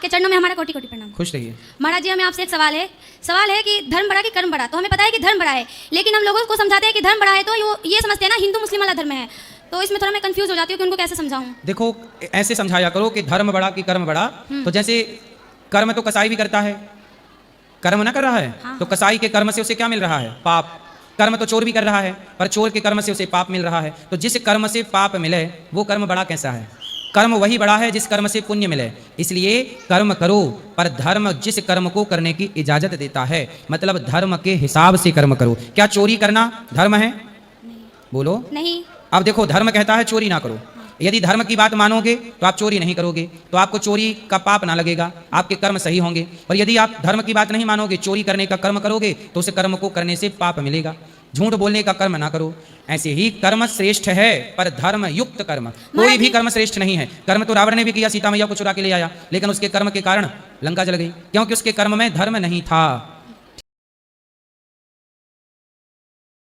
आपके चरणों में हमारा कोटि कोटि प्रणाम। खुश रहिए। महाराज जी, हमें आपसे एक सवाल है कि धर्म बड़ा कि कर्म बड़ा। तो हमें पता है कि धर्म बड़ा है, लेकिन हम लोगों को समझाते हैं कि धर्म बड़ा है तो ये समझते हैं ना हिंदू मुस्लिम वाला धर्म है। तो इसमें थोड़ा मैं कंफ्यूज हो जाती हूँ कि उनको कैसे समझाऊं। देखो, ऐसे समझाया करो कि धर्म बड़ा कि कर्म बड़ा। तो जैसे कर्म तो कसाई भी करता है, कर्म ना कर रहा है। हाँ। तो कसाई के कर्म से उसे क्या मिल रहा है? पाप। कर्म तो चोर भी कर रहा है, पर चोर के कर्म से उसे पाप मिल रहा है। तो जिस कर्म से पाप मिले वो कर्म बड़ा कैसा है? कर्म वही बड़ा है जिस कर्म से पुण्य मिले। इसलिए कर्म करो, पर धर्म जिस कर्म को करने की इजाजत देता है, मतलब धर्म के हिसाब से कर्म करो। क्या चोरी करना धर्म है? बोलो नहीं। अब देखो, धर्म कहता है चोरी ना करो। यदि धर्म की बात मानोगे तो आप चोरी नहीं करोगे, तो आपको चोरी का पाप ना लगेगा, आपके कर्म सही होंगे। और यदि आप धर्म की बात नहीं मानोगे, चोरी करने का कर्म करोगे, तो उस कर्म को करने से पाप मिलेगा। झूठ बोलने का कर्म ना करो। ऐसे ही कर्म श्रेष्ठ है, पर धर्म युक्त कर्म कोई भी कर्म श्रेष्ठ नहीं है। कर्म तो रावण ने भी किया, सीता मैया को चुरा के ले आया, लेकिन उसके कर्म के कारण लंका जल गई, क्योंकि उसके कर्म में धर्म नहीं था।